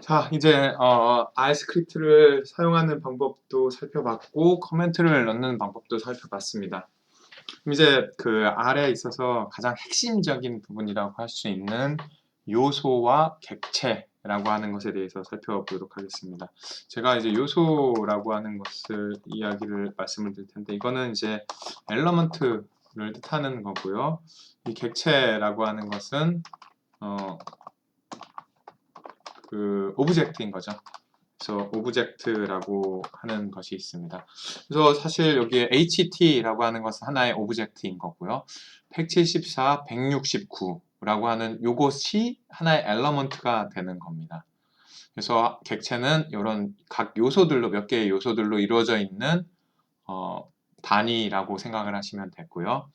자, 이제 R 스크립트를 사용하는 방법도 살펴봤고 커멘트를 넣는 방법도 살펴봤습니다. 그럼 이제 그 R에 있어서 가장 핵심적인 부분이라고 할 수 있는 요소와 객체라고 하는 것에 대해서 살펴보도록 하겠습니다. 제가 이제 요소라고 하는 것을 말씀을 드릴 텐데 이거는 이제 엘러먼트를 뜻하는 거고요. 이 객체라고 하는 것은 그 오브젝트인 거죠. 그래서 오브젝트라고 하는 것이 있습니다. 그래서 사실 여기에 HT라고 하는 것은 하나의 오브젝트인 거고요. 174, 169라고 하는 요것이 하나의 엘러먼트가 되는 겁니다. 그래서 객체는 이런 각 요소들로 몇 개의 요소들로 이루어져 있는 단위라고 생각을 하시면 되고요.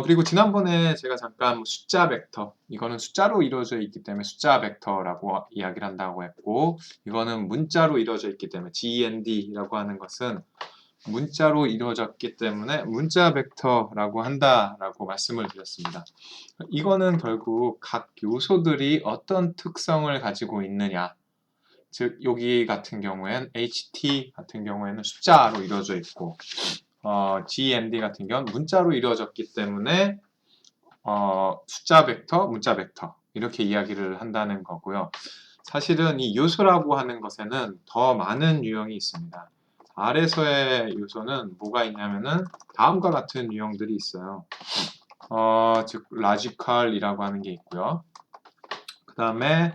그리고 지난번에 제가 잠깐 숫자 벡터, 이거는 숫자로 이루어져 있기 때문에 숫자 벡터라고 이야기를 한다고 했고, 이거는 문자로 이루어져 있기 때문에 GEND라고 하는 것은 문자로 이루어졌기 때문에 문자 벡터라고 한다라고 말씀을 드렸습니다. 이거는 결국 각 요소들이 어떤 특성을 가지고 있느냐, 즉 여기 같은 경우엔 HT 같은 경우에는 숫자로 이루어져 있고 GMD 같은 경우는 문자로 이루어졌기 때문에 숫자 벡터, 문자 벡터 이렇게 이야기를 한다는 거고요. 사실은 이 요소라고 하는 것에는 더 많은 유형이 있습니다. R에서의 요소는 뭐가 있냐면은 다음과 같은 유형들이 있어요. 즉 logical이라고 하는 게 있고요. 그 다음에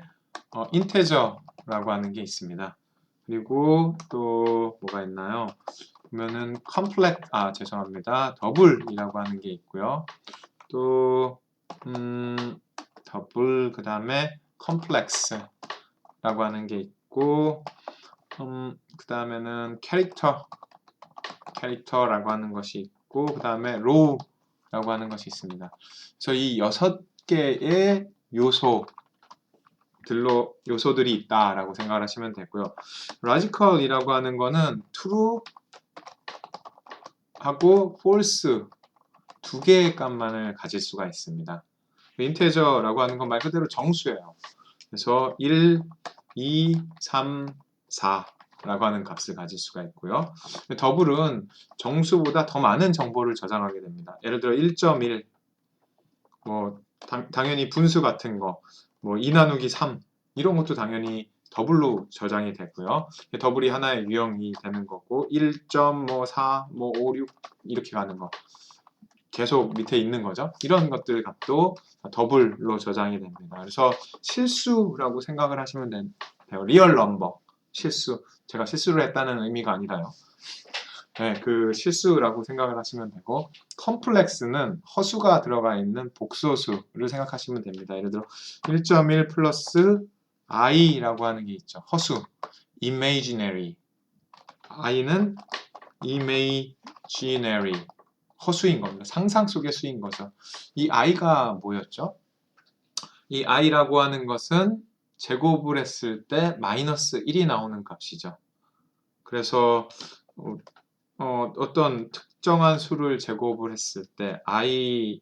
integer라고 하는 게 있습니다. 그리고 또 뭐가 있나요? 보면은 죄송합니다. 더블이라고 하는 게 있고요. 또 더블 그 다음에 컴플렉스라고 하는 게 있고 그 다음에는 캐릭터라고 하는 것이 있고 그 다음에 로우라고 하는 것이 있습니다. 그래서 이 6개의 요소들이 있다라고 생각을 하시면 되고요. logical이라고 하는 거는 true 하고 false 두 개의 값만을 가질 수가 있습니다. 인테저라고 하는 건 말 그대로 정수예요. 그래서 1, 2, 3, 4라고 하는 값을 가질 수가 있고요. 더블은 정수보다 더 많은 정보를 저장하게 됩니다. 예를 들어 1.1, 뭐 당연히 분수 같은 거, 뭐 2 나누기 3 이런 것도 당연히 더블로 저장이 되고요. 더블이 하나의 유형이 되는 거고 1.4, 5, 6 이렇게 가는 거. 계속 밑에 있는 거죠. 이런 것들 값도 더블로 저장이 됩니다. 그래서 실수라고 생각을 하시면 돼요. 리얼 넘버, 실수. 제가 실수를 했다는 의미가 아니라요. 네, 그 실수라고 생각을 하시면 되고 컴플렉스는 허수가 들어가 있는 복소수를 생각하시면 됩니다. 예를 들어 1.1 플러스 i라고 하는 게 있죠. 허수, imaginary. i는 imaginary. 허수인 겁니다. 상상 속의 수인 거죠. 이 i가 뭐였죠? 이 i라고 하는 것은 제곱을 했을 때 마이너스 1이 나오는 값이죠. 그래서 어떤 특정한 수를 제곱을 했을 때 i의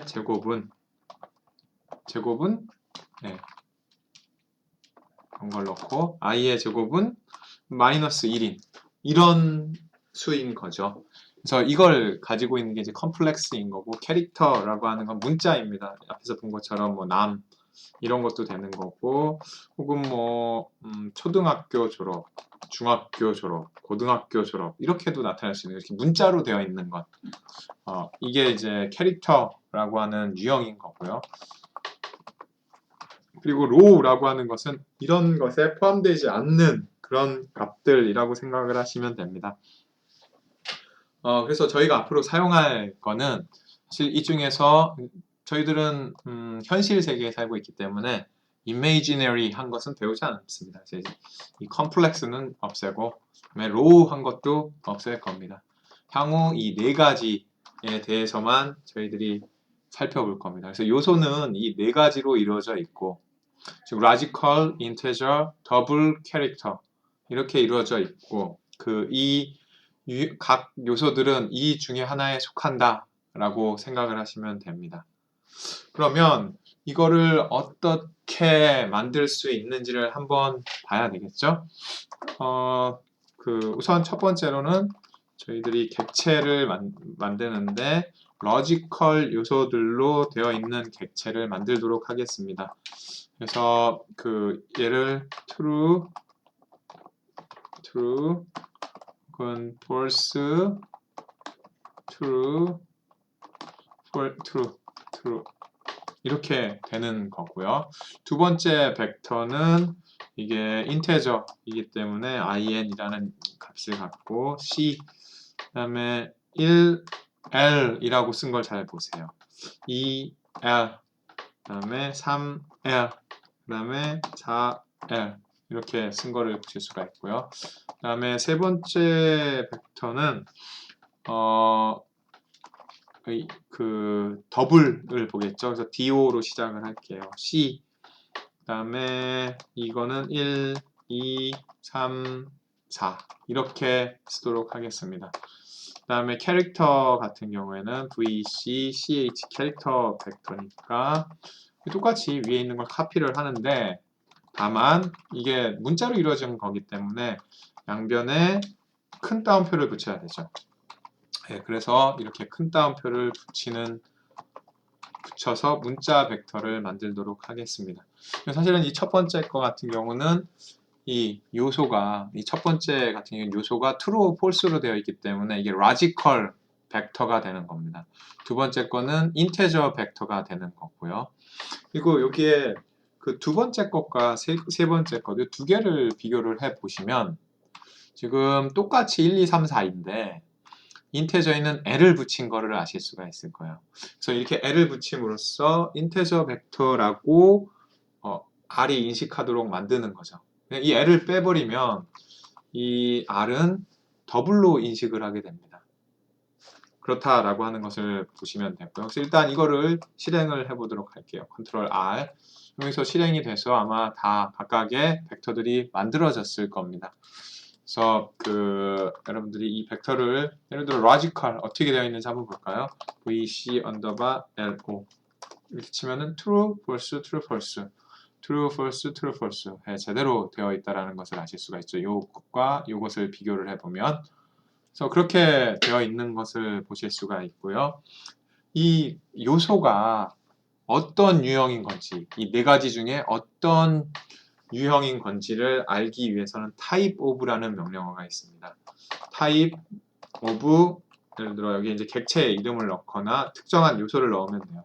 제곱은 네, 그런 걸 넣고 i의 제곱은 마이너스 1인 이런 수인 거죠. 그래서 이걸 가지고 있는 게 이제 컴플렉스인 거고 캐릭터라고 하는 건 문자입니다. 앞에서 본 것처럼 뭐 남 이런 것도 되는 거고 혹은 뭐 초등학교 졸업, 중학교 졸업, 고등학교 졸업 이렇게도 나타날 수 있는 이렇게 문자로 되어 있는 것 이게 이제 캐릭터라고 하는 유형인 거고요. 그리고 로우라고 하는 것은 이런 것에 포함되지 않는 그런 값들이라고 생각을 하시면 됩니다. 그래서 저희가 앞으로 사용할 거는 사실 이 중에서 저희들은 현실 세계에 살고 있기 때문에 imaginary 한 것은 배우지 않습니다. 이 complex는 없애고 low 한 것도 없앨 겁니다. 향후 이 네 가지에 대해서만 저희들이 살펴볼 겁니다. 그래서 요소는 이 네 가지로 이루어져 있고 즉 logical, integer, double, character 이렇게 이루어져 있고 각 요소들은 이 중에 하나에 속한다 라고 생각을 하시면 됩니다. 그러면 이거를 어떻게 만들 수 있는지를 한번 봐야 되겠죠? 우선 첫 번째로는 저희들이 객체를 만드는데 로지컬 요소들로 되어 있는 객체를 만들도록 하겠습니다. 그래서 얘를 true, 혹은 false, true, true 이렇게 되는 거고요. 두 번째 벡터는 이게 인테저이기 때문에 in이라는 값을 갖고 c 그다음에 1l 쓴 걸 잘 보세요. 2l 그다음에 3l 그다음에 4l 이렇게 쓴 거를 보실 수가 있고요. 그다음에 세 번째 벡터는 더블을 보겠죠. 그래서 DO로 시작을 할게요. C 그다음에 이거는 1, 2, 3, 4 이렇게 쓰도록 하겠습니다. 그다음에 캐릭터 같은 경우에는 VC, CH 캐릭터 벡터니까 똑같이 위에 있는 걸 카피를 하는데 다만 이게 문자로 이루어진 거기 때문에 양변에 큰 따옴표를 붙여야 되죠. 네, 그래서 이렇게 큰 따옴표를 붙여서 문자 벡터를 만들도록 하겠습니다. 사실은 이 첫 번째 거 같은 경우는 이 첫 번째 같은 경우는 요소가 true, false로 되어 있기 때문에 이게 logical 벡터가 되는 겁니다. 두 번째 거는 integer 벡터가 되는 거고요. 그리고 여기에 두 번째 것과 세 번째 것, 두 개를 비교를 해 보시면 지금 똑같이 1, 2, 3, 4인데 인테저에는 L을 붙인 거를 아실 수가 있을 거예요. 그래서 이렇게 L을 붙임으로써 인테저 벡터라고 R이 인식하도록 만드는 거죠. 이 L을 빼버리면 이 R은 더블로 인식을 하게 됩니다. 그렇다라고 하는 것을 보시면 되고요. 그래서 일단 이거를 실행을 해보도록 할게요. 컨트롤 R. 여기서 실행이 돼서 아마 다 각각의 벡터들이 만들어졌을 겁니다. 그래서 여러분들이 이 벡터를 예를 들어 logical 어떻게 되어 있는지 한번 볼까요? VC underbar LO 이렇게 치면은 true, false, true, false, true, false, true, false 제대로 되어 있다라는 것을 아실 수가 있죠. 이것과 이것을 비교를 해보면 그래서 그렇게 되어 있는 것을 보실 수가 있고요. 이 요소가 어떤 유형인 건지 이 네 가지 중에 어떤 유형인 건지를 알기 위해서는 type of라는 명령어가 있습니다. type of 예를 들어 여기 이제 객체의 이름을 넣거나 특정한 요소를 넣으면 돼요.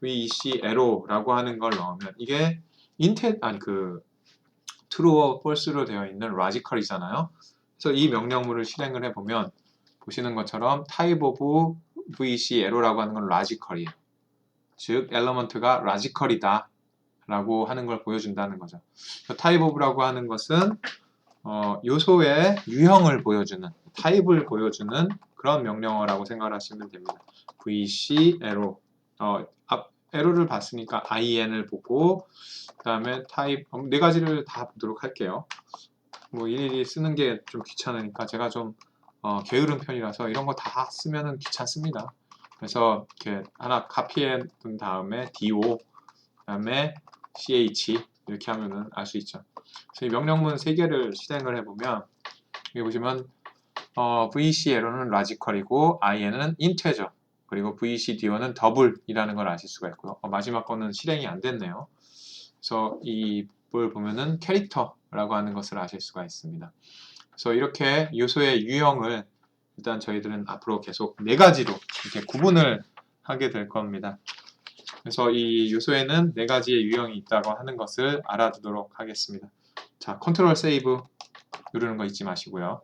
VC arrow라고 하는 걸 넣으면 이게 true, false로 되어 있는 logical이잖아요. 그래서 이 명령문을 실행을 해보면 보시는 것처럼 type of VC arrow라고 하는 건 logical이에요. 즉 element가 logical이다. 라고 하는 걸 보여준다는 거죠. type of라고 하는 것은 요소의 유형을 보여주는, 타입을 보여주는 그런 명령어라고 생각하시면 됩니다. VC arrow, arrow를 봤으니까 in을 보고 그 다음에 type, 네 가지를 다 보도록 할게요. 뭐 일일이 쓰는 게 좀 귀찮으니까 제가 좀 게으른 편이라서 이런 거 다 쓰면은 귀찮습니다. 그래서 이렇게 하나 카피해 둔 다음에 do, 그 다음에 ch 이렇게 하면은 알 수 있죠. 그래서 이 명령문 3개를 실행을 해보면 여기 보시면 VC arrow는 logical이고 in은 integer 그리고 VC do는 double이라는 걸 아실 수가 있고요. 마지막 거는 실행이 안 됐네요. 그래서 이걸 보면은 캐릭터라고 하는 것을 아실 수가 있습니다. 그래서 이렇게 요소의 유형을 일단 저희들은 앞으로 계속 4가지로 이렇게 구분을 하게 될 겁니다. 그래서 이 요소에는 4가지의 유형이 있다고 하는 것을 알아두도록 하겠습니다. 자, 컨트롤 세이브 누르는 거 잊지 마시고요.